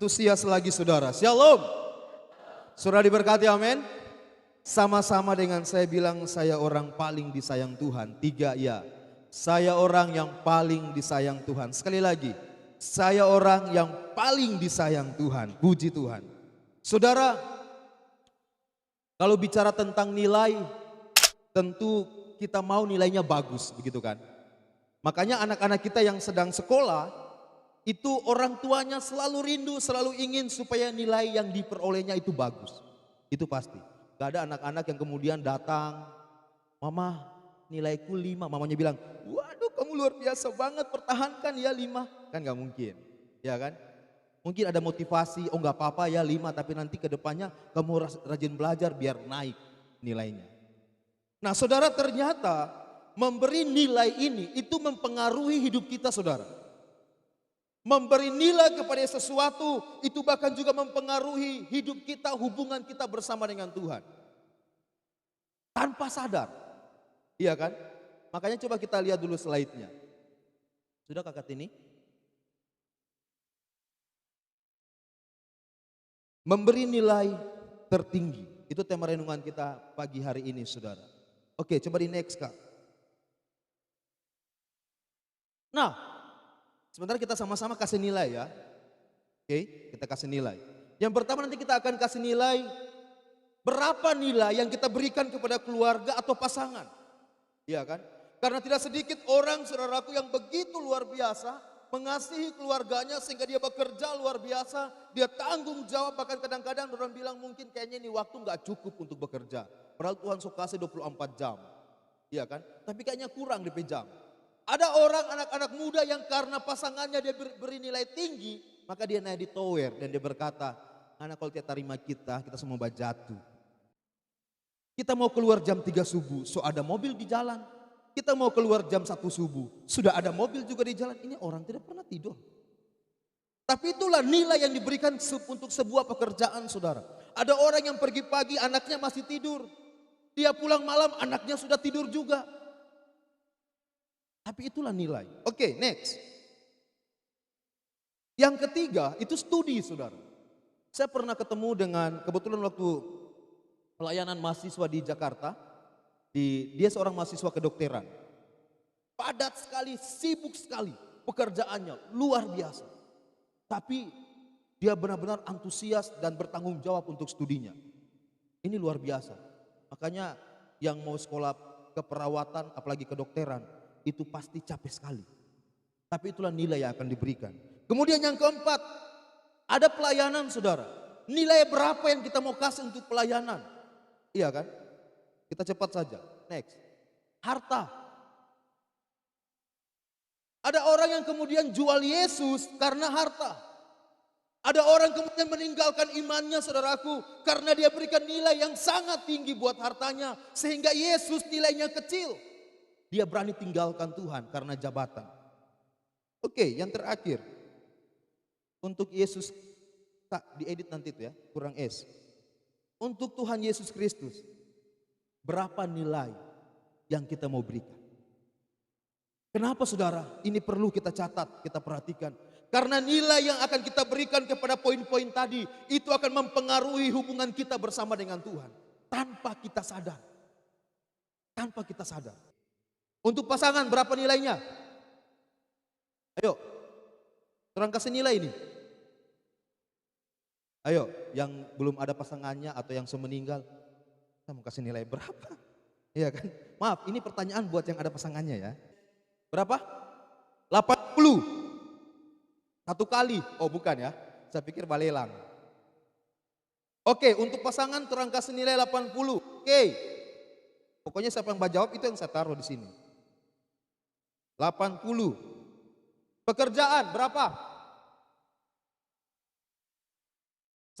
Antusias lagi saudara. Shalom. Saudara diberkati, amin. Sama-sama dengan saya bilang saya orang paling disayang Tuhan. 3 ya. Saya orang yang paling disayang Tuhan. Sekali lagi. Saya orang yang paling disayang Tuhan. Puji Tuhan. Saudara, kalau bicara tentang nilai, tentu kita mau nilainya bagus, begitu kan? Makanya anak-anak kita yang sedang sekolah, itu orang tuanya selalu rindu, selalu ingin supaya nilai yang diperolehnya itu bagus. Itu pasti. Gak ada anak-anak yang kemudian datang, "Mama, nilaiku 5." Mamanya bilang, "Waduh, kamu luar biasa banget, pertahankan ya 5." Kan gak mungkin, ya kan? Mungkin ada motivasi, "Oh gak apa-apa ya 5, tapi nanti ke depannya kamu rajin belajar biar naik nilainya." Nah saudara, ternyata memberi nilai ini itu mempengaruhi hidup kita saudara. Memberi nilai kepada sesuatu itu bahkan juga mempengaruhi hidup kita, hubungan kita bersama dengan Tuhan. Tanpa sadar, iya kan? Makanya coba kita lihat dulu slide-nya. Sudah Kakak Tini? Memberi nilai tertinggi, itu tema renungan kita pagi hari ini saudara. Oke, coba di next Kak. Nah, sebentar kita sama-sama kasih nilai ya. Oke, kita kasih nilai. Yang pertama nanti kita akan kasih nilai berapa nilai yang kita berikan kepada keluarga atau pasangan. Iya kan? Karena tidak sedikit orang saudaraku yang begitu luar biasa mengasihi keluarganya sehingga dia bekerja luar biasa, dia tanggung jawab, bahkan kadang-kadang orang bilang mungkin kayaknya ini waktu nggak cukup untuk bekerja. Padahal Tuhan suka kasih 24 jam. Iya kan? Tapi kayaknya kurang di jam. Ada orang anak-anak muda yang karena pasangannya dia beri nilai tinggi, maka dia naik di tower dan dia berkata, "Anak kalau tidak terima kita semua jatuh." Kita mau keluar jam 3 subuh, so ada mobil di jalan. Kita mau keluar jam 1 subuh, sudah ada mobil juga di jalan. Ini orang tidak pernah tidur. Tapi itulah nilai yang diberikan untuk sebuah pekerjaan saudara. Ada orang yang pergi pagi, anaknya masih tidur. Dia pulang malam, anaknya sudah tidur juga. Tapi itulah nilai. Oke, next. Yang ketiga itu studi saudara. Saya pernah ketemu dengan, kebetulan waktu pelayanan mahasiswa di Jakarta, dia seorang mahasiswa kedokteran. Padat sekali, sibuk sekali pekerjaannya, luar biasa. Tapi dia benar-benar antusias dan bertanggung jawab untuk studinya. Ini luar biasa. Makanya yang mau sekolah keperawatan apalagi kedokteran itu pasti capek sekali. Tapi itulah nilai yang akan diberikan. Kemudian yang keempat, ada pelayanan saudara. Nilai berapa yang kita mau kasih untuk pelayanan? Iya kan? Kita cepat saja. Next. Harta. Ada orang yang kemudian jual Yesus karena harta. Ada orang kemudian meninggalkan imannya saudaraku karena dia berikan nilai yang sangat tinggi buat hartanya sehingga Yesus nilainya kecil. Dia berani tinggalkan Tuhan karena jabatan. Oke, yang terakhir. Untuk Yesus, tak diedit nanti itu ya, kurang S. Untuk Tuhan Yesus Kristus, berapa nilai yang kita mau berikan? Kenapa saudara? Ini perlu kita catat, kita perhatikan. Karena nilai yang akan kita berikan kepada poin-poin tadi, itu akan mempengaruhi hubungan kita bersama dengan Tuhan. Tanpa kita sadar. Tanpa kita sadar. Untuk pasangan berapa nilainya? Ayo, orang kasih nilai ini. Ayo, yang belum ada pasangannya atau yang semeninggal, kita mau kasih nilai berapa? Iya kan? Maaf, ini pertanyaan buat yang ada pasangannya ya. Berapa? 80. Satu kali. Oh bukan ya, saya pikir balelang. Oke, untuk pasangan terang kasih nilai 80. Oke. Pokoknya siapa yang jawab itu yang saya taruh di sini. 80. Pekerjaan berapa?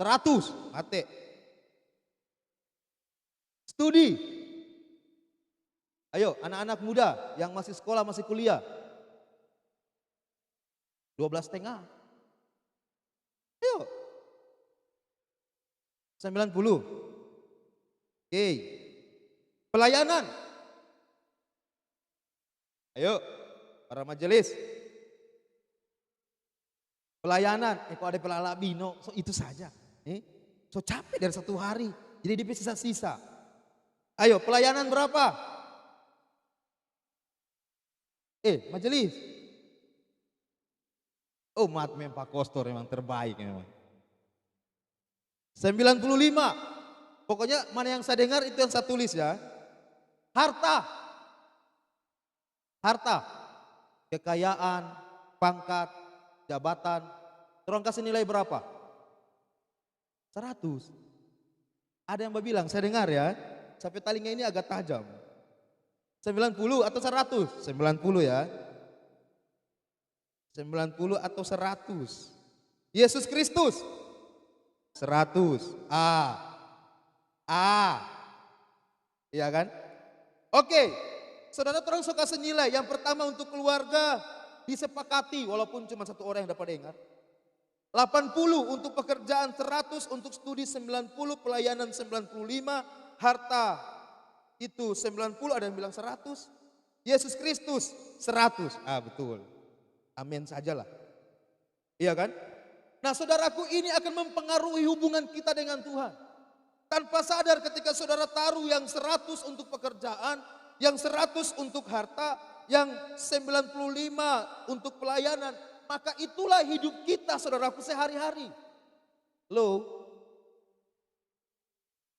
100. Mate. Studi. Ayo anak-anak muda yang masih sekolah, masih kuliah. 12,5. Ayo. 90. Oke. Pelayanan. Ayo para majelis. Pelayanan, kok ada pelala bino, so itu saja. So capek dari satu hari, jadi dia sisa-sisa. Ayo, pelayanan berapa? Majelis. Oh, memang Pak Kostor memang terbaik memang. 95. Pokoknya mana yang saya dengar itu yang saya tulis ya. Harta. Kekayaan, pangkat, jabatan. Orang kasih nilai berapa? 100. Ada yang bilang, saya dengar ya. Sampai talinga ini agak tajam. 90 atau 100? 90 ya. 90 atau 100. Yesus Kristus 100. Iya kan? Oke. Saudara terang suka senilai. Yang pertama untuk keluarga disepakati walaupun cuma satu orang yang dapat dengar. 80 untuk pekerjaan, 100 untuk studi, 90 pelayanan, 95 harta itu 90, ada yang bilang 100. Yesus Kristus 100. Betul. Amin sajalah. Iya kan? Nah, saudaraku, ini akan mempengaruhi hubungan kita dengan Tuhan. Tanpa sadar ketika saudara taruh yang 100 untuk pekerjaan, yang 100 untuk harta, yang 95 untuk pelayanan, maka itulah hidup kita, saudaraku, sehari-hari. Loh,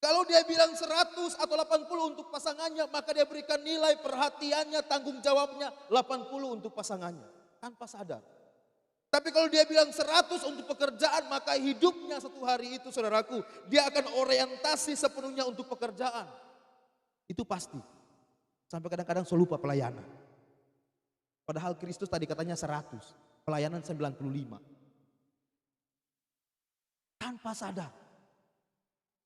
kalau dia bilang 100 atau 80 untuk pasangannya, maka dia berikan nilai perhatiannya, tanggung jawabnya 80 untuk pasangannya. Tanpa sadar. Tapi kalau dia bilang 100 untuk pekerjaan, maka hidupnya satu hari itu, saudaraku, dia akan orientasi sepenuhnya untuk pekerjaan. Itu pasti. Sampai kadang-kadang saya lupa pelayanan. Padahal Kristus tadi katanya 100, pelayanan 95. Tanpa sadar.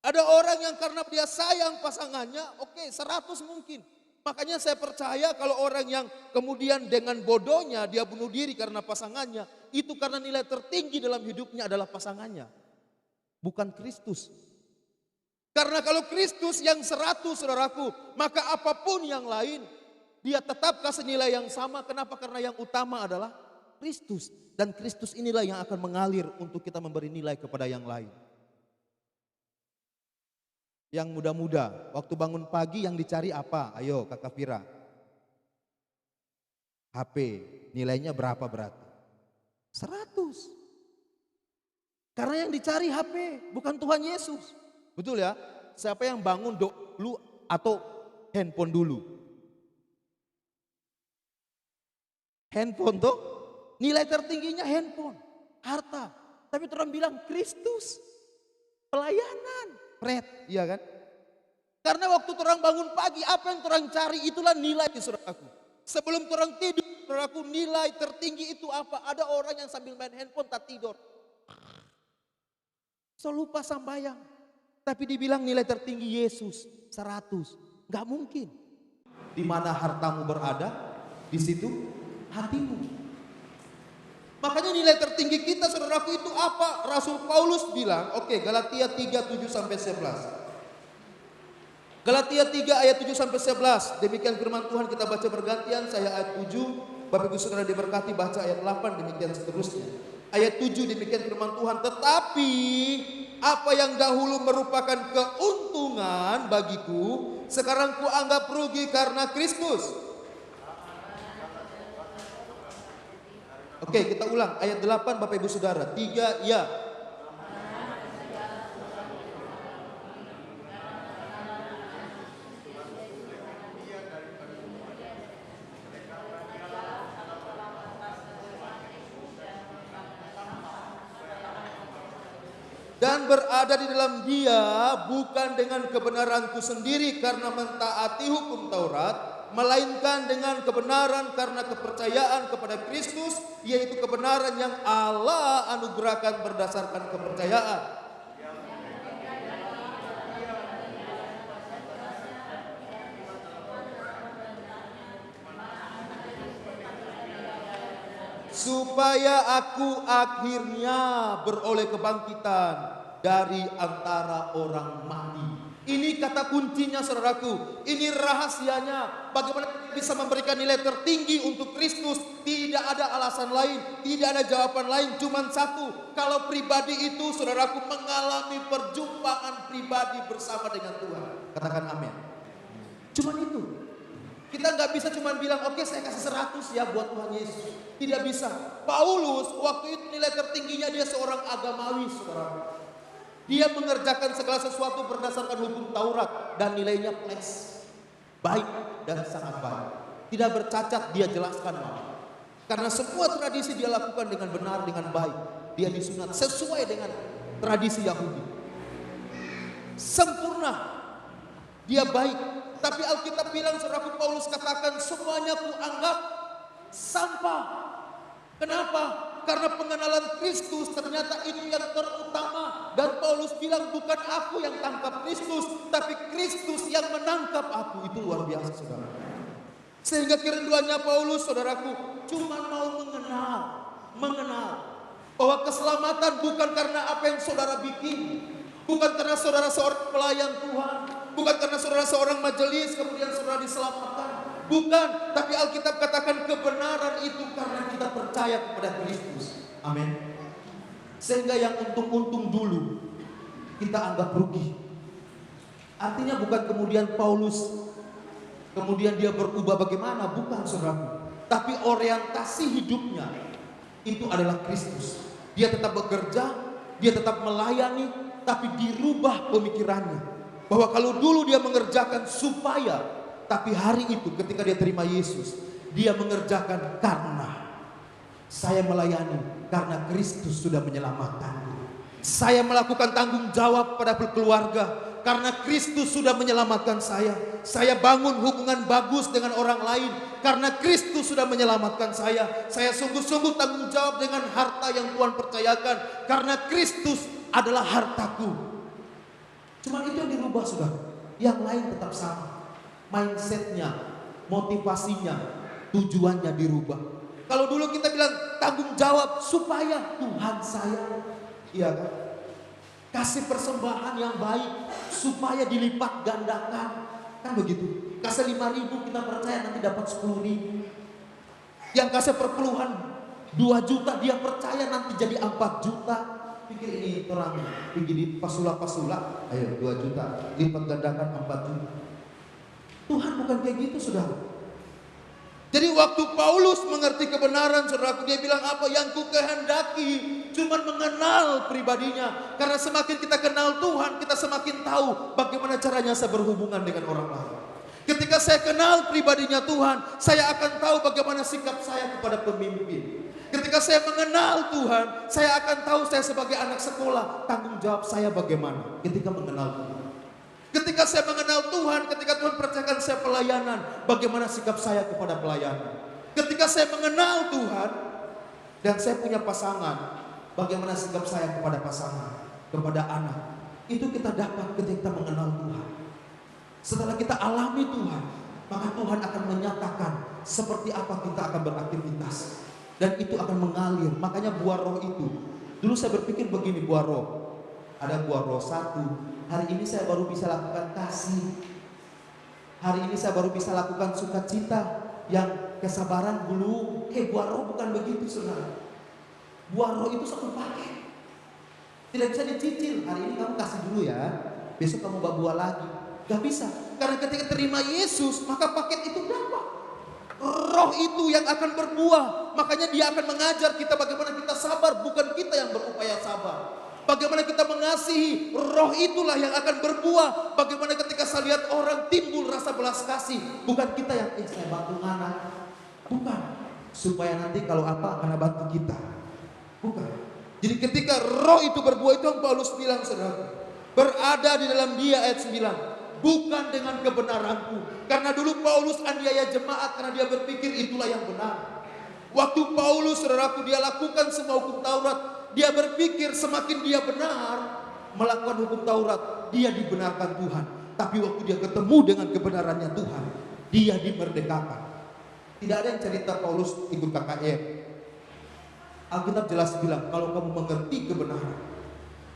Ada orang yang karena dia sayang pasangannya, oke, 100 mungkin. Makanya saya percaya kalau orang yang kemudian dengan bodohnya dia bunuh diri karena pasangannya, itu karena nilai tertinggi dalam hidupnya adalah pasangannya. Bukan Kristus. Karena kalau Kristus yang 100, saudaraku, maka apapun yang lain, dia tetap kasih nilai yang sama. Kenapa? Karena yang utama adalah Kristus. Dan Kristus inilah yang akan mengalir untuk kita memberi nilai kepada yang lain. Yang muda-muda, waktu bangun pagi yang dicari apa? Ayo Kakak Fira. HP, nilainya berapa berarti? 100. Karena yang dicari HP, bukan Tuhan Yesus. Betul ya? Siapa yang bangun dulu atau handphone dulu? Handphone tuh nilai tertingginya handphone, harta. Tapi orang bilang Kristus, pelayanan. Iya kan? Karena waktu orang bangun pagi, apa yang orang cari itulah nilai, saudaraku. Sebelum orang tidur, saudaraku, nilai tertinggi itu apa? Ada orang yang sambil main handphone tak tidur. So lupa sambayang. Tapi dibilang nilai tertinggi Yesus 100. Gak mungkin. Di mana hartamu berada, di situ hatimu. Makanya nilai tertinggi kita, saudaraku, itu apa? Rasul Paulus bilang, Galatia 3, 7 sampai 11. Galatia 3 ayat 7 sampai 11. Demikian firman Tuhan, kita baca bergantian. Saya ayat 7, Bapak Ibu Saudara diberkati, baca ayat 8, demikian seterusnya. Ayat 7 demikian firman Tuhan, tetapi apa yang dahulu merupakan keuntungan bagiku, sekarang kuanggap rugi karena Kristus. Kita ulang ayat 8 Bapak Ibu Saudara. 3 ya. Dan berada di dalam Dia bukan dengan kebenaranku sendiri karena mentaati hukum Taurat, melainkan dengan kebenaran karena kepercayaan kepada Kristus, yaitu kebenaran yang Allah anugerahkan berdasarkan kepercayaan. Supaya aku akhirnya beroleh kebangkitan dari antara orang mati. Ini kata kuncinya saudaraku. Ini rahasianya. Bagaimana kita bisa memberikan nilai tertinggi untuk Kristus. Tidak ada alasan lain. Tidak ada jawaban lain. Cuma satu. Kalau pribadi itu saudaraku mengalami perjumpaan pribadi bersama dengan Tuhan. Katakan amin. Cuma itu. Kita nggak bisa cuma bilang oke, saya kasih 100 ya buat Tuhan Yesus. Tidak bisa. Paulus waktu itu nilai tertingginya dia seorang agamawi saudaraku. Dia mengerjakan segala sesuatu berdasarkan hukum Taurat dan nilainya plus, baik dan sangat baik. Tidak bercacat, dia jelaskan. Karena semua tradisi dia lakukan dengan benar, dengan baik. Dia disunat sesuai dengan tradisi Yahudi. Sempurna. Dia baik. Tapi Alkitab bilang, saudaraku, Paulus katakan semuanya kuanggap sampah. Kenapa? Karena pengenalan Kristus ternyata itu yang terutama. Dan Paulus bilang bukan aku yang tangkap Kristus, tapi Kristus yang menangkap aku. Itu luar biasa saudara. Sehingga kerinduannya Paulus saudaraku cuma mau mengenal bahwa keselamatan bukan karena apa yang saudara bikin. Bukan karena saudara seorang pelayan Tuhan. Bukan karena saudara seorang majelis kemudian saudara diselamatkan. Bukan, tapi Alkitab katakan kebenaran itu karena kita percaya kepada Kristus. Amin. Sehingga yang untung-untung dulu kita anggap rugi. Artinya bukan kemudian Paulus kemudian dia berubah bagaimana, bukan saudaraku. Tapi orientasi hidupnya itu adalah Kristus. Dia tetap bekerja, dia tetap melayani, tapi dirubah pemikirannya. Bahwa kalau dulu dia mengerjakan supaya, tapi hari itu ketika dia terima Yesus, dia mengerjakan karena saya melayani, karena Kristus sudah menyelamatkan. Saya melakukan tanggung jawab pada keluarga karena Kristus sudah menyelamatkan saya. Saya bangun hubungan bagus dengan orang lain karena Kristus sudah menyelamatkan saya. Saya sungguh-sungguh tanggung jawab dengan harta yang Tuhan percayakan karena Kristus adalah hartaku. Cuma itu yang dirubah sudah. Yang lain tetap sama. Mindsetnya, motivasinya, tujuannya dirubah. Kalau dulu kita bilang tanggung jawab supaya Tuhan saya, iya kan? Kasih persembahan yang baik supaya dilipat gandakan, kan begitu. Kasih 5.000 kita percaya nanti dapat 10.000. Yang kasih perpuluhan 2 juta dia percaya nanti jadi 4 juta. Pikir ini orang pergi di pasula-pasula, ayo 2 juta lipat gandakan 4 juta. Tuhan bukan kayak gitu saudara. Jadi waktu Paulus mengerti kebenaran saudaraku, dia bilang apa? Yang ku kehendaki cuma mengenal pribadinya. Karena semakin kita kenal Tuhan, kita semakin tahu bagaimana caranya saya berhubungan dengan orang lain. Ketika saya kenal pribadinya Tuhan, saya akan tahu bagaimana sikap saya kepada pemimpin. Ketika saya mengenal Tuhan, saya akan tahu saya sebagai anak sekolah, tanggung jawab saya bagaimana ketika mengenal Tuhan. Ketika saya mengenal Tuhan, ketika Tuhan percayakan saya pelayanan, bagaimana sikap saya kepada pelayanan. Ketika saya mengenal Tuhan dan saya punya pasangan, bagaimana sikap saya kepada pasangan, kepada anak. Itu kita dapat ketika kita mengenal Tuhan. Setelah kita alami Tuhan, maka Tuhan akan menyatakan seperti apa kita akan beraktivitas. Dan itu akan mengalir. Makanya buah roh itu, dulu saya berpikir begini, buah roh. Ada buah roh 1. Hari ini saya baru bisa lakukan kasih. Hari ini saya baru bisa lakukan sukacita. Yang kesabaran belum. Buah roh bukan begitu saudara. Buah roh itu satu paket. Tidak bisa dicicil. Hari ini kamu kasih dulu ya, besok kamu bawa buah lagi. Gak bisa. Karena ketika terima Yesus, maka paket itu dapat. Roh itu yang akan berbuah. Makanya dia akan mengajar kita bagaimana kita sabar. Bukan kita yang berupaya sabar. Bagaimana kita mengasihi, roh itulah yang akan berbuah. Bagaimana ketika saya lihat orang timbul rasa belas kasih. Bukan kita yang, saya bantu anak. Bukan. Supaya nanti kalau apa, akan bantu kita. Bukan. Jadi ketika roh itu berbuah, itu yang Paulus bilang saudara. Berada di dalam dia ayat 9. Bukan dengan kebenaranku. Karena dulu Paulus aniaya jemaat karena dia berpikir itulah yang benar. Waktu Paulus saudaraku dia lakukan semua hukum Taurat. Dia berpikir semakin dia benar melakukan hukum Taurat, dia dibenarkan Tuhan. Tapi waktu dia ketemu dengan kebenarannya Tuhan, dia dimerdekakan. Tidak ada yang cerita Paulus ikut KKR. Alkitab jelas bilang kalau kamu mengerti kebenaran,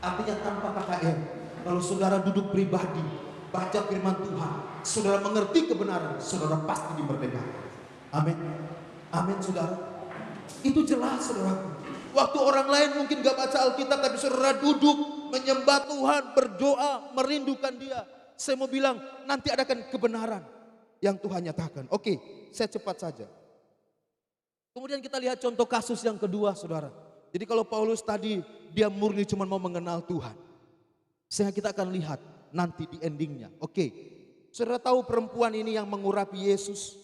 artinya tanpa KKR. Kalau saudara duduk pribadi, baca firman Tuhan, saudara mengerti kebenaran, saudara pasti dimerdekakan. Amin. Amin saudara. Itu jelas saudara. Waktu orang lain mungkin gak baca Alkitab, tapi saudara duduk menyembah Tuhan, berdoa, merindukan Dia. Saya mau bilang nanti adakan kebenaran yang Tuhan nyatakan. Oke, saya cepat saja. Kemudian kita lihat contoh kasus yang kedua saudara. Jadi kalau Paulus tadi dia murni cuma mau mengenal Tuhan. Sehingga kita akan lihat nanti di endingnya. Oke, saudara tahu perempuan ini yang mengurapi Yesus.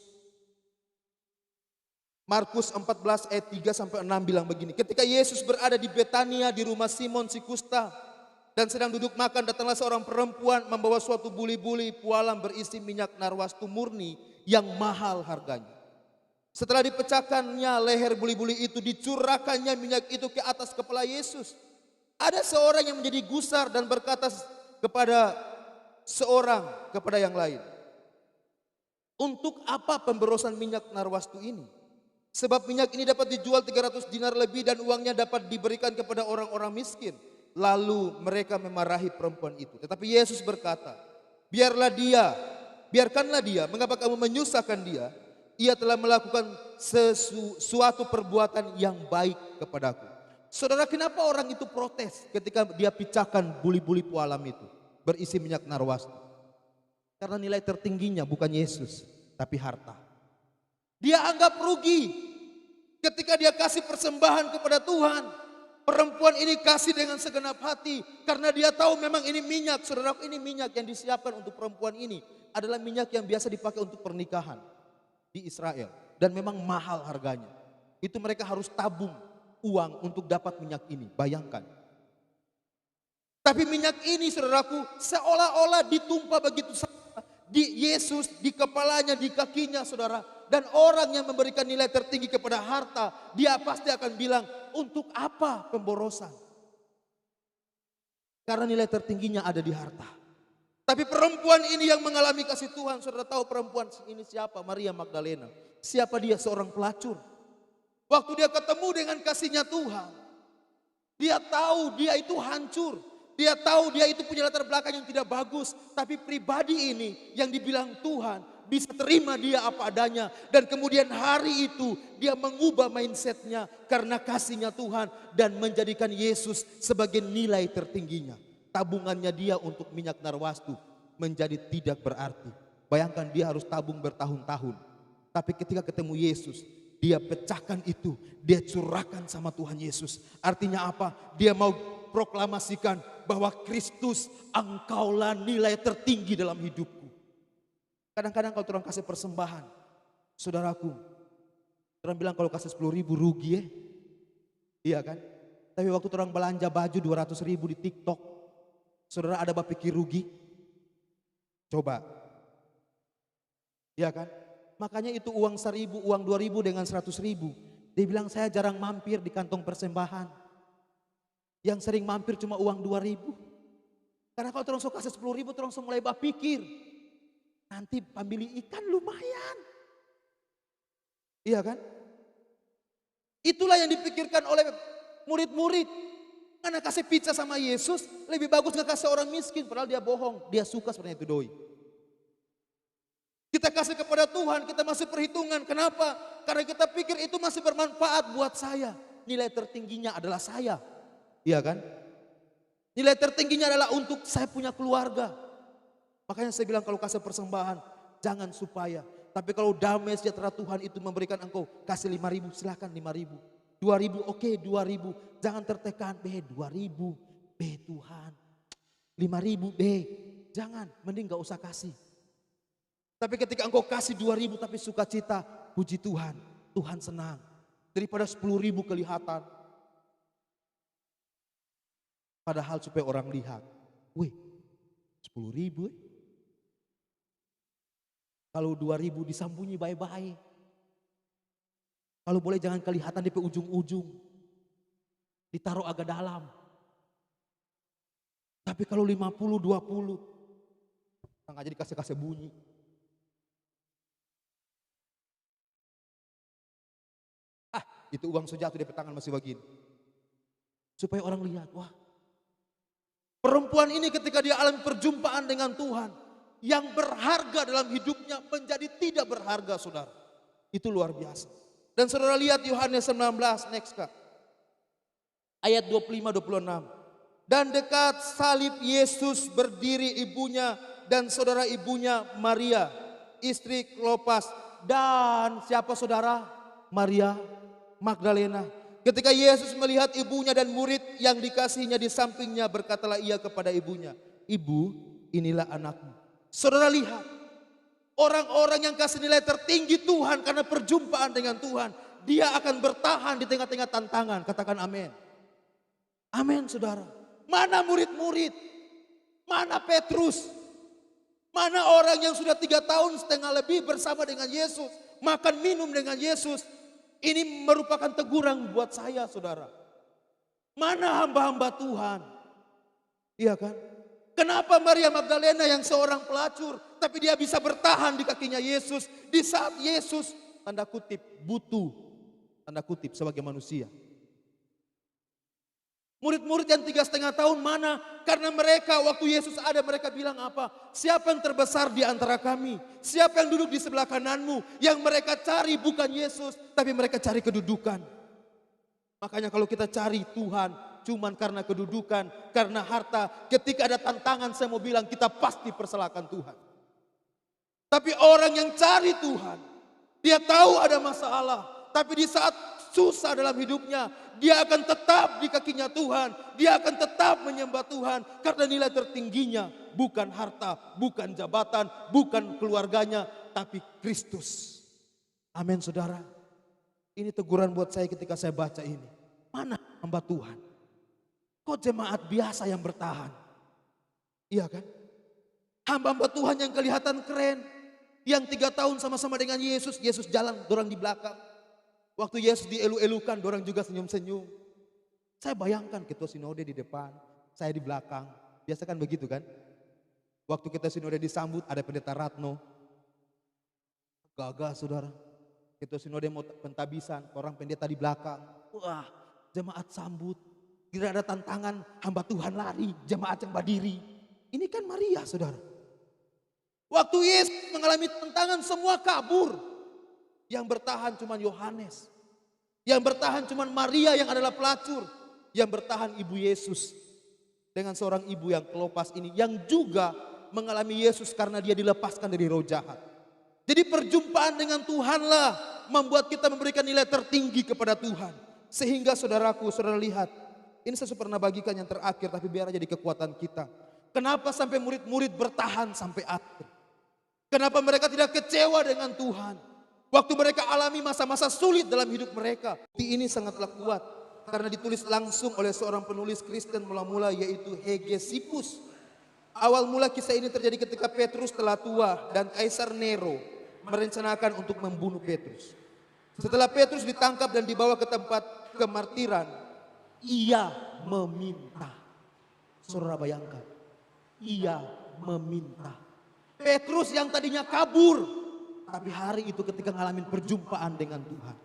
Markus 14 ayat 3 sampai 6 bilang begini. Ketika Yesus berada di Betania di rumah Simon si kusta dan sedang duduk makan, datanglah seorang perempuan membawa suatu buli-buli pualam berisi minyak narwastu murni yang mahal harganya. Setelah dipecahkannya leher buli-buli itu, dicurahkannya minyak itu ke atas kepala Yesus. Ada seorang yang menjadi gusar dan berkata kepada yang lain, untuk apa pemborosan minyak narwastu ini? Sebab minyak ini dapat dijual 300 dinar lebih dan uangnya dapat diberikan kepada orang-orang miskin. Lalu mereka memarahi perempuan itu. Tetapi Yesus berkata, biarkanlah dia. Mengapa kamu menyusahkan dia? Ia telah melakukan sesuatu perbuatan yang baik kepadaku. Saudara, kenapa orang itu protes ketika dia pecahkan buli-buli pualam itu berisi minyak narwastu? Karena nilai tertingginya bukan Yesus, tapi harta. Dia anggap rugi ketika dia kasih persembahan kepada Tuhan. Perempuan ini kasih dengan segenap hati karena dia tahu memang ini minyak. Saudara, ini minyak yang disiapkan untuk perempuan ini adalah minyak yang biasa dipakai untuk pernikahan di Israel dan memang mahal harganya. Itu mereka harus tabung uang untuk dapat minyak ini. Bayangkan. Tapi minyak ini saudaraku seolah-olah ditumpah begitu saja di Yesus, di kepalanya, di kakinya saudara. Dan orang yang memberikan nilai tertinggi kepada harta, dia pasti akan bilang, untuk apa pemborosan? Karena nilai tertingginya ada di harta. Tapi perempuan ini yang mengalami kasih Tuhan, saudara tahu perempuan ini siapa? Maria Magdalena. Siapa dia? Seorang pelacur. Waktu dia ketemu dengan kasihnya Tuhan, dia tahu dia itu hancur. Dia tahu dia itu punya latar belakang yang tidak bagus. Tapi pribadi ini yang dibilang Tuhan bisa terima dia apa adanya. Dan kemudian hari itu dia mengubah mindsetnya karena kasihnya Tuhan. Dan menjadikan Yesus sebagai nilai tertingginya. Tabungannya dia untuk minyak narwastu menjadi tidak berarti. Bayangkan dia harus tabung bertahun-tahun. Tapi ketika ketemu Yesus, dia pecahkan itu. Dia curahkan sama Tuhan Yesus. Artinya apa? Dia mau proklamasikan bahwa Kristus, engkaulah nilai tertinggi dalam hidupku. Kadang-kadang kalau orang kasih persembahan, saudaraku, orang bilang kalau kasih 10.000 rugi ya. Iya kan? Tapi waktu orang belanja baju 200.000 di TikTok, saudara ada pikir rugi? Coba. Iya kan? Makanya itu uang 1.000, uang 2.000 dengan 100.000. Dia bilang saya jarang mampir di kantong persembahan. Yang sering mampir cuma uang 2.000. Karena kalau orang suka kasih 10.000, orang langsung mulai berpikir. Nanti pembeli ikan lumayan. Iya kan? Itulah yang dipikirkan oleh murid-murid. Karena kasih pizza sama Yesus, lebih bagus gak kasih orang miskin. Padahal dia bohong, dia suka sebenarnya itu doi. Kita kasih kepada Tuhan, kita masih perhitungan. Kenapa? Karena kita pikir itu masih bermanfaat buat saya. Nilai tertingginya adalah saya. Iya kan? Nilai tertingginya adalah untuk saya punya keluarga. Makanya saya bilang kalau kasih persembahan, jangan supaya. Tapi kalau damai sejahtera Tuhan itu memberikan engkau, kasih 5.000, silahkan 5.000. 2.000, oke 2.000. Jangan tertekan, 2.000, Tuhan. 5.000, jangan, mending gak usah kasih. Tapi ketika engkau kasih 2.000 tapi sukacita, puji Tuhan, Tuhan senang. Daripada 10.000 kelihatan. Padahal supaya orang lihat, wih 10.000. Kalau 2.000 disambunyi baik-baik. Kalau boleh jangan kelihatan di ujung-ujung. Ditaruh agak dalam. Tapi kalau 50, 20. Nggak jadi kasih-kasih bunyi. Itu uang sejatuh di tangan masih begini. Supaya orang lihat, wah. Perempuan ini ketika dia alami perjumpaan dengan Tuhan. yang berharga dalam hidupnya menjadi tidak berharga, saudara. Itu luar biasa. Dan saudara lihat Yohanes 19, next Kak. Ayat 25-26. Dan dekat salib Yesus berdiri ibunya dan saudara ibunya Maria, istri Klopas. Dan siapa saudara? Maria Magdalena. Ketika Yesus melihat ibunya dan murid yang dikasihnya di sampingnya, berkatalah ia kepada ibunya, "Ibu, inilah anakmu." Saudara lihat, orang-orang yang kasih nilai tertinggi Tuhan karena perjumpaan dengan Tuhan, dia akan bertahan di tengah-tengah tantangan. Katakan amin. Amin, saudara. Mana murid-murid? Mana Petrus? Mana orang yang sudah 3 tahun setengah lebih bersama dengan Yesus, makan minum dengan Yesus? Ini merupakan teguran buat saya, saudara. Mana hamba-hamba Tuhan? Iya kan? Kenapa Maria Magdalena yang seorang pelacur, tapi dia bisa bertahan di kakinya Yesus di saat Yesus tanda kutip butuh, tanda kutip sebagai manusia. Murid-murid yang 3,5 tahun mana? Karena mereka waktu Yesus ada, mereka bilang apa? Siapa yang terbesar di antara kami? Siapa yang duduk di sebelah kananmu? Yang mereka cari bukan Yesus, tapi mereka cari kedudukan. Makanya kalau kita cari Tuhan cuman karena kedudukan, karena harta, ketika ada tantangan saya mau bilang kita pasti persalahkan Tuhan. Tapi orang yang cari Tuhan, dia tahu ada masalah, tapi di saat susah dalam hidupnya, dia akan tetap di kakinya Tuhan. Dia akan tetap menyembah Tuhan karena nilai tertingginya bukan harta, bukan jabatan, bukan keluarganya, tapi Kristus. Amin, saudara. Ini teguran buat saya ketika saya baca ini. Mana hamba Tuhan? Kok jemaat biasa yang bertahan? Iya kan? Hamba-hamba Tuhan yang kelihatan keren. Yang 3 tahun sama-sama dengan Yesus. Yesus jalan, dorang di belakang. Waktu Yesus dielu-elukan, dorang juga senyum-senyum. Saya bayangkan ketua sinode di depan, saya di belakang. Biasa kan begitu kan? Waktu kita sinode disambut, ada pendeta Ratno. Gagah, saudara. Ketua sinode mau pentabisan, orang pendeta di belakang. Wah, jemaat sambut. Tidak ada tantangan, hamba Tuhan lari, jemaat yang berdiri. Ini kan Maria, saudara. Waktu Yesus mengalami tantangan, semua kabur. Yang bertahan cuma Yohanes. Yang bertahan cuma Maria yang adalah pelacur. Yang bertahan ibu Yesus. Dengan seorang ibu yang Klopas ini. Yang juga mengalami Yesus karena dia dilepaskan dari roh jahat. Jadi perjumpaan dengan Tuhanlah membuat kita memberikan nilai tertinggi kepada Tuhan. Sehingga saudaraku, saudara lihat. Ini saya pernah bagikan yang terakhir, tapi biar aja jadi kekuatan kita. Kenapa sampai murid-murid bertahan sampai akhir? Kenapa mereka tidak kecewa dengan Tuhan? Waktu mereka alami masa-masa sulit dalam hidup mereka. Ini sangatlah kuat. Karena ditulis langsung oleh seorang penulis Kristen mula-mula, yaitu Hegesippus. Awal mula kisah ini terjadi ketika Petrus telah tua dan Kaisar Nero merencanakan untuk membunuh Petrus. Setelah Petrus ditangkap dan dibawa ke tempat kemartiran, ia meminta. Saudara bayangkan, ia meminta. Petrus yang tadinya kabur, tapi hari itu ketika ngalamin perjumpaan dengan Tuhan,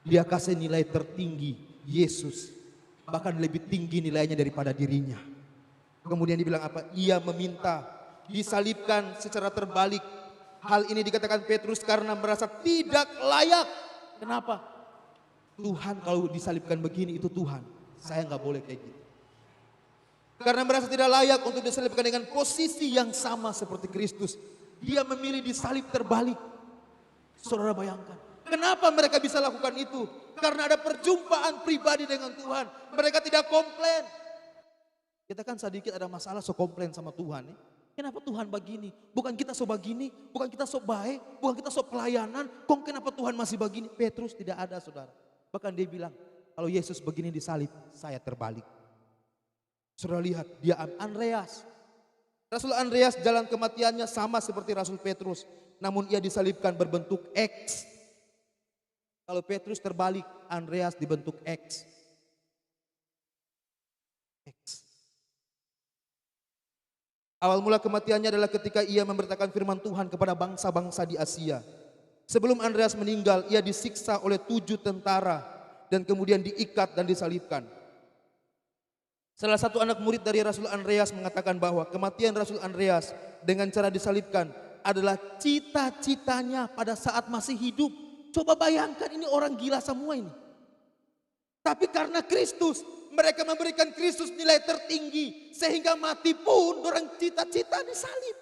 dia kasih nilai tertinggi Yesus, bahkan lebih tinggi nilainya daripada dirinya. Kemudian dibilang apa? Ia meminta disalibkan secara terbalik. Hal ini dikatakan Petrus karena merasa tidak layak. Kenapa? Tuhan kalau disalibkan begini itu Tuhan. Saya nggak boleh kayak gitu. Karena merasa tidak layak untuk disalibkan dengan posisi yang sama seperti Kristus. Dia memilih disalib terbalik. Saudara bayangkan. Kenapa mereka bisa lakukan itu? Karena ada perjumpaan pribadi dengan Tuhan. Mereka tidak komplain. Kita kan sedikit ada masalah so komplain sama Tuhan. Kenapa Tuhan begini? Bukan kita so begini, bukan kita so baik, bukan kita so pelayanan. Kok kenapa Tuhan masih begini? Petrus tidak ada, saudara. Bahkan dia bilang, kalau Yesus begini disalib, saya terbalik. Saudara lihat, dia Andreas. Rasul Andreas jalan kematiannya sama seperti Rasul Petrus. Namun ia disalibkan berbentuk X. Kalau Petrus terbalik, Andreas dibentuk X. X. Awal mula kematiannya adalah ketika ia memberitakan firman Tuhan kepada bangsa-bangsa di Asia. Sebelum Andreas meninggal, ia disiksa oleh 7 tentara dan kemudian diikat dan disalibkan. Salah satu anak murid dari Rasul Andreas mengatakan bahwa kematian Rasul Andreas dengan cara disalibkan adalah cita-citanya pada saat masih hidup. Coba bayangkan, ini orang gila semua ini. Tapi karena Kristus, mereka memberikan Kristus nilai tertinggi. Sehingga mati pun orang cita-cita disalib.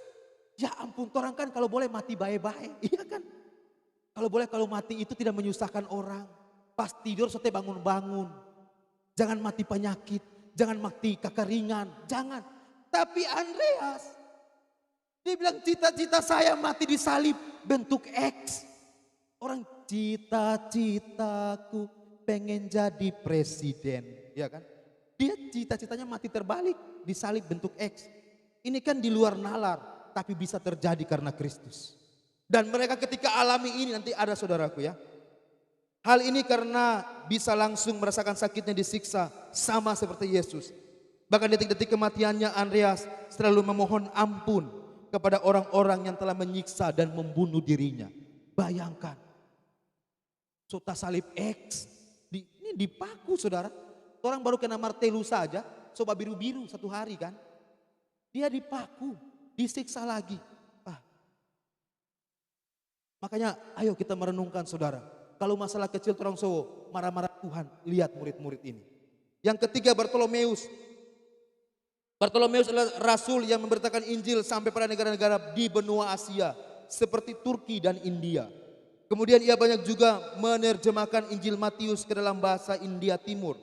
Ya ampun, orang kan kalau boleh mati baik-baik, iya kan? Kalau boleh, kalau mati itu tidak menyusahkan orang. Pas tidur sote bangun-bangun. Jangan mati penyakit, jangan mati kekeringan, jangan. Tapi Andreas, dia bilang cita-cita saya mati disalib bentuk X. Orang cita-citaku pengen jadi presiden, ya kan? Dia cita-citanya mati terbalik, disalib bentuk X. Ini kan di luar nalar, tapi bisa terjadi karena Kristus. Dan mereka ketika alami ini, nanti ada saudaraku ya. Hal ini karena bisa langsung merasakan sakitnya disiksa sama seperti Yesus. Bahkan detik-detik kematiannya Andreas selalu memohon ampun kepada orang-orang yang telah menyiksa dan membunuh dirinya. Bayangkan, sota salib X, ini dipaku saudara. Orang baru kena martelu saja, coba biru-biru satu hari kan. Dia dipaku, disiksa lagi. Makanya ayo kita merenungkan saudara. Kalau masalah kecil orang sowo marah-marah Tuhan, lihat murid-murid ini. Yang ketiga Bartolomeus. Bartolomeus adalah rasul yang memberitakan Injil sampai pada negara-negara di benua Asia seperti Turki dan India. Kemudian ia banyak juga menerjemahkan Injil Matius ke dalam bahasa India Timur.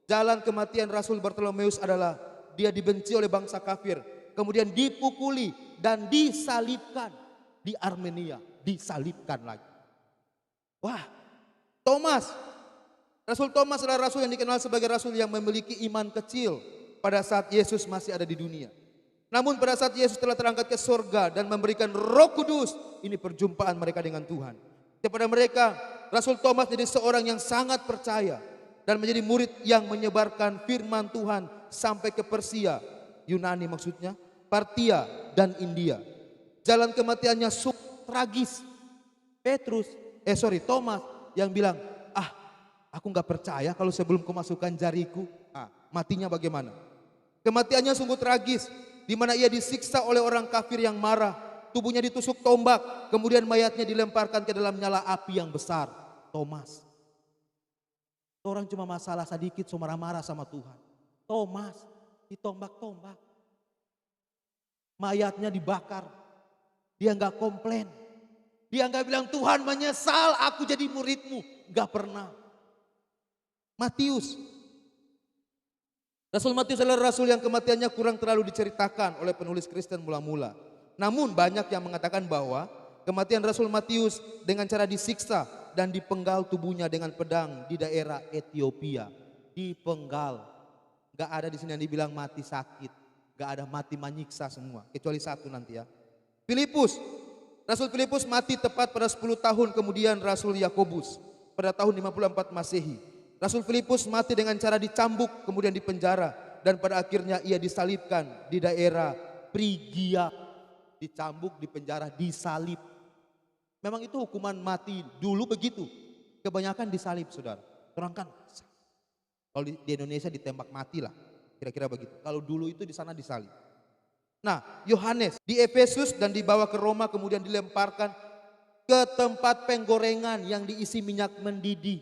Jalan kematian Rasul Bartolomeus adalah dia dibenci oleh bangsa kafir, kemudian dipukuli dan disalibkan di Armenia, disalibkan lagi. Wah, Thomas. Rasul Thomas adalah rasul yang dikenal sebagai rasul yang memiliki iman kecil pada saat Yesus masih ada di dunia. Namun pada saat Yesus telah terangkat ke surga dan memberikan Roh Kudus, ini perjumpaan mereka dengan Tuhan. Kepada mereka, Rasul Thomas jadi seorang yang sangat percaya dan menjadi murid yang menyebarkan firman Tuhan sampai ke Persia, Yunani maksudnya, Partia dan India. Jalan kematiannya tragis. Thomas yang bilang, aku gak percaya kalau sebelum kemasukan jariku, matinya bagaimana? Kematiannya sungguh tragis, di mana ia disiksa oleh orang kafir yang marah, tubuhnya ditusuk tombak, kemudian mayatnya dilemparkan ke dalam nyala api yang besar. Thomas, orang cuma masalah sedikit, so marah-marah sama Tuhan. Thomas ditombak-tombak, mayatnya dibakar, dia gak komplain. Dia nggak bilang Tuhan menyesal aku jadi muridmu. Nggak pernah. Matius. Rasul Matius adalah rasul yang kematiannya kurang terlalu diceritakan oleh penulis Kristen mula-mula. Namun banyak yang mengatakan bahwa kematian Rasul Matius dengan cara disiksa dan dipenggal tubuhnya dengan pedang di daerah Ethiopia. Dipenggal. Nggak ada di sini yang dibilang mati sakit. Nggak ada mati menyiksa semua. Kecuali satu nanti ya. Filipus. Rasul Filipus mati tepat pada 10 tahun kemudian Rasul Yakobus pada tahun 54 Masehi. Rasul Filipus mati dengan cara dicambuk kemudian dipenjara dan pada akhirnya ia disalibkan di daerah Prigia. Dicambuk, dipenjara, disalib. Memang itu hukuman mati dulu begitu. Kebanyakan disalib saudara. Orang kan kalau di Indonesia ditembak mati lah. Kira-kira begitu. Kalau dulu itu di sana disalib. Nah, Yohanes di Efesus dan dibawa ke Roma kemudian dilemparkan ke tempat penggorengan yang diisi minyak mendidih.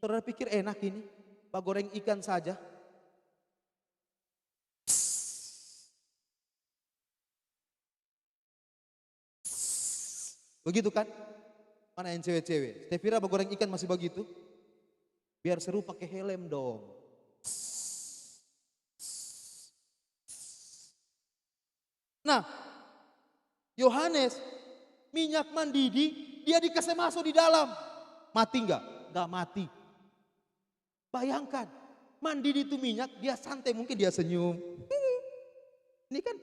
Saudara pikir enak ini? Pak goreng ikan saja. Begitu kan? Mana yang cewek-cewek? Stevira Pak goreng ikan masih begitu? Biar seru pakai helm dong. Nah, Yohanes minyak mendidih, dia dikasih masuk di dalam. Mati enggak? Enggak mati. Bayangkan, mendidih itu minyak, dia santai, mungkin dia senyum. Ini kan,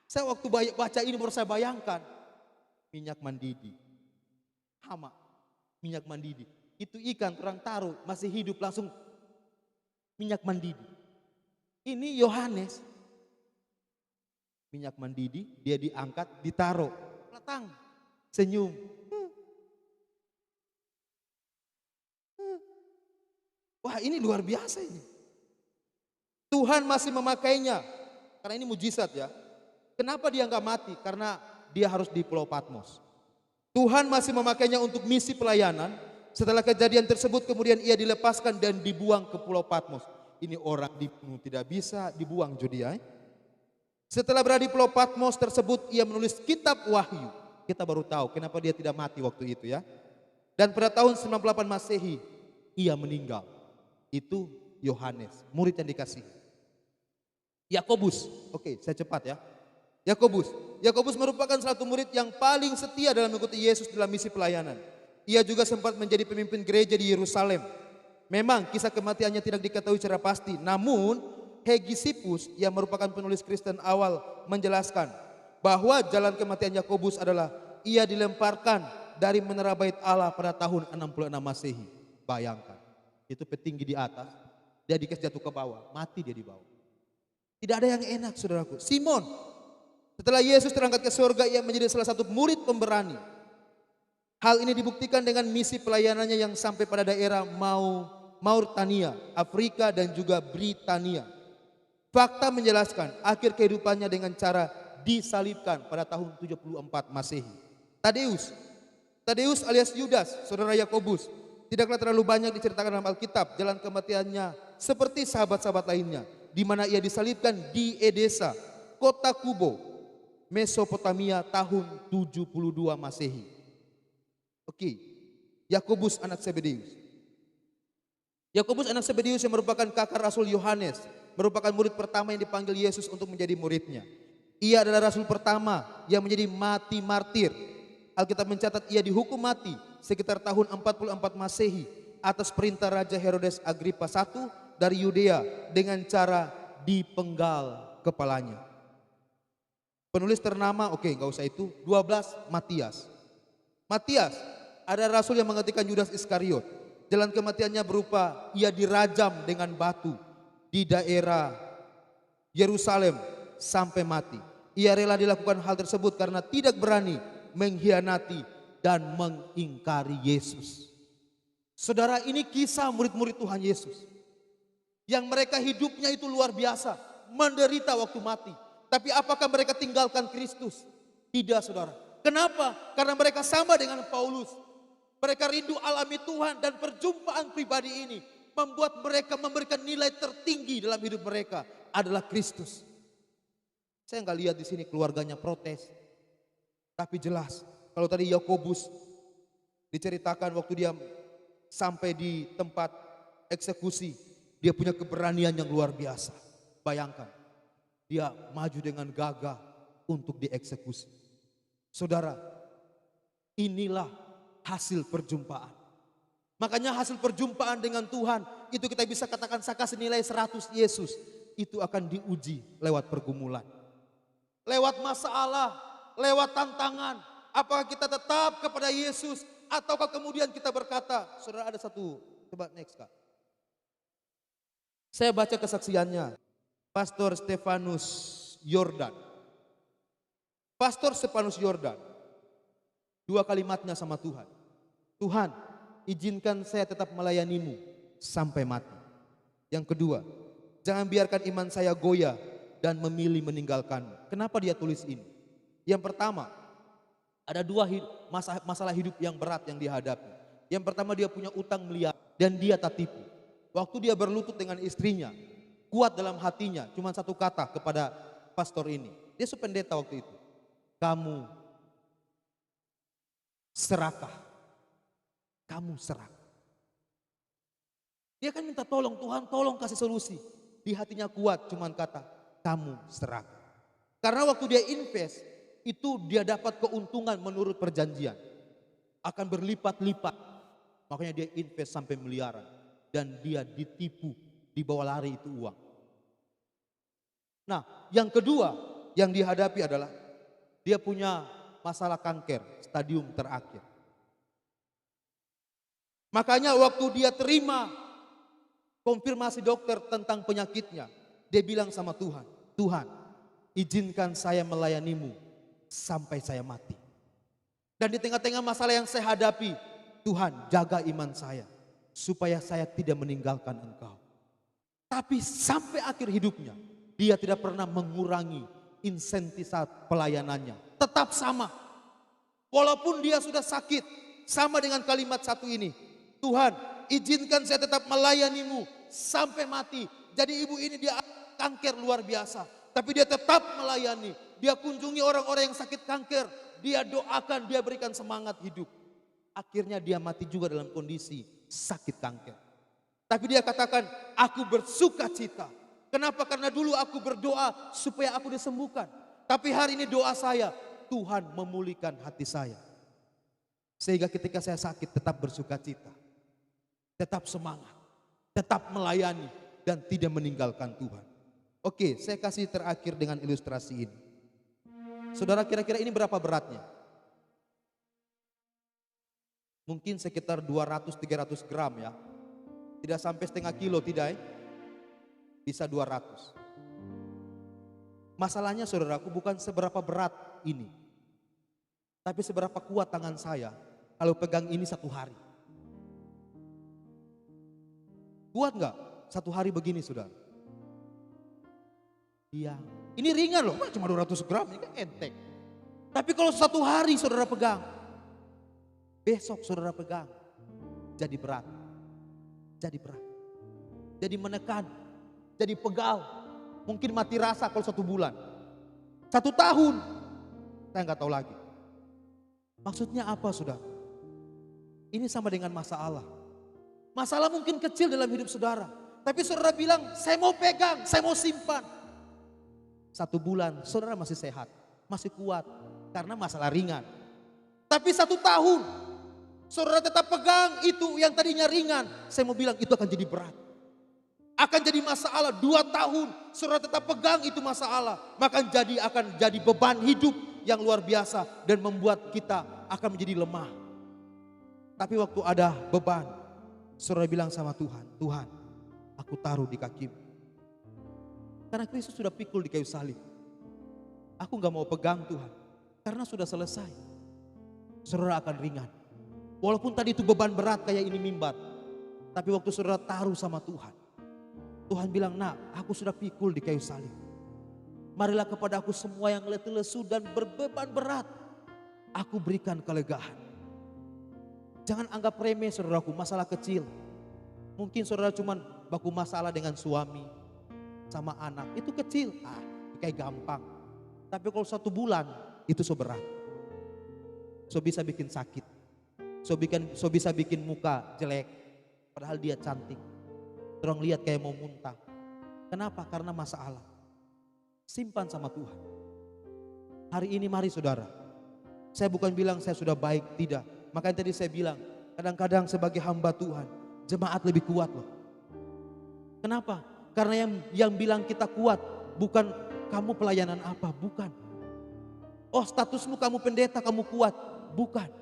saya waktu baca ini baru saya bayangkan. Minyak mendidih. Hama, minyak mendidih. Itu ikan orang taruh, masih hidup langsung minyak mendidih. Ini Yohanes. Minyak mendidih, dia diangkat, ditaruh. Letang, senyum. Wah ini luar biasa ini. Tuhan masih memakainya. Karena ini mujizat ya. Kenapa dia nggak mati? Karena dia harus di Pulau Patmos. Tuhan masih memakainya untuk misi pelayanan. Setelah kejadian tersebut kemudian ia dilepaskan dan dibuang ke Pulau Patmos. Ini orang dibunuh tidak bisa dibuang Judia. Setelah berada di Pulau Patmos tersebut ia menulis kitab Wahyu. Kita baru tahu kenapa dia tidak mati waktu itu ya. Dan pada tahun 98 Masehi ia meninggal. Itu Yohanes, murid yang dikasih. Yakobus, oke saya cepat ya. Yakobus merupakan satu murid yang paling setia dalam mengikuti Yesus dalam misi pelayanan. Ia juga sempat menjadi pemimpin gereja di Yerusalem. Memang kisah kematiannya tidak diketahui secara pasti, namun Hegisippus yang merupakan penulis Kristen awal menjelaskan bahwa jalan kematian Yakobus adalah ia dilemparkan dari menara Bait Allah pada tahun 66 Masehi. Bayangkan, itu petinggi di atas, dia dikasih jatuh ke bawah, mati dia di bawah. Tidak ada yang enak saudaraku. Simon, setelah Yesus terangkat ke surga, ia menjadi salah satu murid pemberani. Hal ini dibuktikan dengan misi pelayanannya yang sampai pada daerah Mauritania, Afrika dan juga Britania. Fakta menjelaskan akhir kehidupannya dengan cara disalibkan pada tahun 74 Masehi. Tadeus alias Yudas, saudara Yakobus, tidaklah terlalu banyak diceritakan dalam Alkitab. Jalan kematiannya seperti sahabat-sahabat lainnya, di mana ia disalibkan di Edesa, kota Kubo, Mesopotamia tahun 72 Masehi. Oke, Yakobus anak Zebedeus. Yakobus anak Zebedeus yang merupakan kakak Rasul Yohanes, merupakan murid pertama yang dipanggil Yesus untuk menjadi muridnya. Ia adalah rasul pertama yang menjadi mati martir. Alkitab mencatat ia dihukum mati sekitar tahun 44 Masehi atas perintah Raja Herodes Agripa I dari Yudea dengan cara dipenggal kepalanya. Penulis ternama, oke nggak usah itu, 12 Matias. Matias ada rasul yang menggantikan Yudas Iskariot. Jalan kematiannya berupa ia dirajam dengan batu di daerah Yerusalem sampai mati. Ia rela dilakukan hal tersebut karena tidak berani mengkhianati dan mengingkari Yesus. Saudara, ini kisah murid-murid Tuhan Yesus yang mereka hidupnya itu luar biasa, menderita waktu mati. Tapi apakah mereka tinggalkan Kristus? Tidak, saudara. Kenapa? Karena mereka sama dengan Paulus. Mereka rindu alami Tuhan dan perjumpaan pribadi ini membuat mereka memberikan nilai tertinggi dalam hidup mereka adalah Kristus. Saya nggak lihat di sini keluarganya protes. Tapi jelas kalau tadi Yakobus diceritakan waktu dia sampai di tempat eksekusi, dia punya keberanian yang luar biasa. Bayangkan, dia maju dengan gagah untuk dieksekusi. Saudara, inilah hasil perjumpaan. Makanya hasil perjumpaan dengan Tuhan itu kita bisa katakan saya kasih nilai 100 Yesus. Itu akan diuji lewat pergumulan, lewat masalah, lewat tantangan. Apakah kita tetap kepada Yesus ataukah kemudian kita berkata, saudara ada satu, coba next Kak. Saya baca kesaksiannya Pastor Stefanus Yordan. Pastor Stefanus Yordan, dua kalimatnya sama Tuhan. Tuhan, izinkan saya tetap melayanimu sampai mati. Yang kedua, jangan biarkan iman saya goyah dan memilih meninggalkanmu. Kenapa dia tulis ini? Yang pertama, ada dua masalah hidup yang berat yang dihadapi. Yang pertama, dia punya utang miliar dan dia tak tipu. Waktu dia berlutut dengan istrinya, kuat dalam hatinya, cuma satu kata kepada pastor ini. Dia sependeta waktu itu. Kamu serakah. Kamu serakah. Dia kan minta tolong, Tuhan tolong kasih solusi. Di hatinya kuat cuman kata, kamu serakah. Karena waktu dia invest, itu dia dapat keuntungan menurut perjanjian. Akan berlipat-lipat. Makanya dia invest sampai miliaran. Dan dia ditipu, dibawa lari itu uang. Nah, yang kedua yang dihadapi adalah dia punya masalah kanker, stadium terakhir. Makanya waktu dia terima konfirmasi dokter tentang penyakitnya, dia bilang sama Tuhan, Tuhan, izinkan saya melayanimu sampai saya mati. Dan di tengah-tengah masalah yang saya hadapi, Tuhan jaga iman saya supaya saya tidak meninggalkan Engkau. Tapi sampai akhir hidupnya, dia tidak pernah mengurangi intensitas pelayanannya. Tetap sama. Walaupun dia sudah sakit, sama dengan kalimat satu ini. Tuhan, izinkan saya tetap melayanimu sampai mati. Jadi ibu ini dia kanker luar biasa. Tapi dia tetap melayani. Dia kunjungi orang-orang yang sakit kanker. Dia doakan, dia berikan semangat hidup. Akhirnya dia mati juga dalam kondisi sakit kanker. Tapi dia katakan, aku bersuka cita. Kenapa? Karena dulu aku berdoa supaya aku disembuhkan. Tapi hari ini doa saya, Tuhan memulihkan hati saya. Sehingga ketika saya sakit tetap bersuka cita. Tetap semangat. Tetap melayani. Dan tidak meninggalkan Tuhan. Oke, saya kasih terakhir dengan ilustrasi ini. Saudara, kira-kira ini berapa beratnya? Mungkin sekitar 200-300 gram ya. Tidak sampai setengah kilo, tidak ya? Bisa 200. Masalahnya saudaraku bukan seberapa berat ini. Tapi seberapa kuat tangan saya kalau pegang ini satu hari. Kuat nggak? Satu hari begini saudara. Iya. Ini ringan loh, cuma 200 gram, ini kan enteng. Tapi kalau satu hari saudara pegang, besok saudara pegang, jadi berat. Jadi berat. Jadi menekan, jadi pegal. Mungkin mati rasa kalau 1 bulan. 1 tahun, saya nggak tahu lagi. Maksudnya apa saudara? Ini sama dengan masalah. Masalah mungkin kecil dalam hidup saudara. Tapi saudara bilang, saya mau pegang, saya mau simpan. 1 bulan, saudara masih sehat, masih kuat. Karena masalah ringan. Tapi 1 tahun, saudara tetap pegang itu yang tadinya ringan. Saya mau bilang itu akan jadi berat. Akan jadi masalah. 2 tahun, saudara tetap pegang itu masalah. Maka akan jadi beban hidup yang luar biasa. Dan membuat kita akan menjadi lemah. Tapi waktu ada beban, saudara bilang sama Tuhan, Tuhan, aku taruh di kakimu. Karena Kristus sudah pikul di kayu salib. Aku gak mau pegang Tuhan. Karena sudah selesai. Saudara akan ringan. Walaupun tadi itu beban berat kayak ini mimbar. Tapi waktu saudara taruh sama Tuhan. Tuhan bilang, nah aku sudah pikul di kayu salib. Marilah kepada aku semua yang letih lesu dan berbeban berat. Aku berikan kelegaan. Jangan anggap remeh saudaraku, masalah kecil. Mungkin saudara cuma baku masalah dengan suami. Sama anak, itu kecil, kayak gampang. Tapi kalau 1 bulan, itu so berat. So bisa bikin sakit. So bisa bikin muka jelek. Padahal dia cantik. Orang lihat kayak mau muntah. Kenapa? Karena masalah. Simpan sama Tuhan. Hari ini mari saudara. Saya bukan bilang saya sudah baik, tidak. Makanya tadi saya bilang, kadang-kadang sebagai hamba Tuhan, jemaat lebih kuat loh. Kenapa? Karena yang bilang kita kuat bukan kamu pelayanan apa, bukan. Oh statusmu kamu pendeta, kamu kuat, bukan.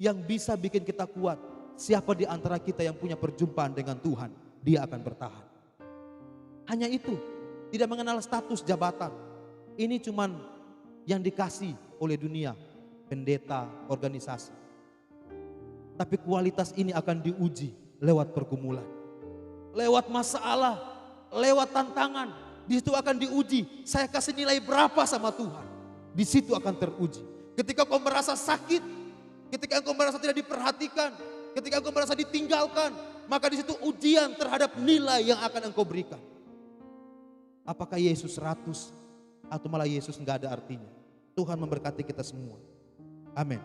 Yang bisa bikin kita kuat, siapa di antara kita yang punya perjumpaan dengan Tuhan, dia akan bertahan. Hanya itu, tidak mengenal status jabatan. Ini cuman yang dikasih oleh dunia, pendeta, organisasi. Tapi kualitas ini akan diuji lewat pergumulan. Lewat masalah, lewat tantangan, di situ akan diuji. Saya kasih nilai berapa sama Tuhan? Di situ akan teruji. Ketika kau merasa sakit, ketika kau merasa tidak diperhatikan, ketika kau merasa ditinggalkan, maka di situ ujian terhadap nilai yang akan engkau berikan. Apakah Yesus 100 atau malah Yesus nggak ada artinya? Tuhan memberkati kita semua. Amin.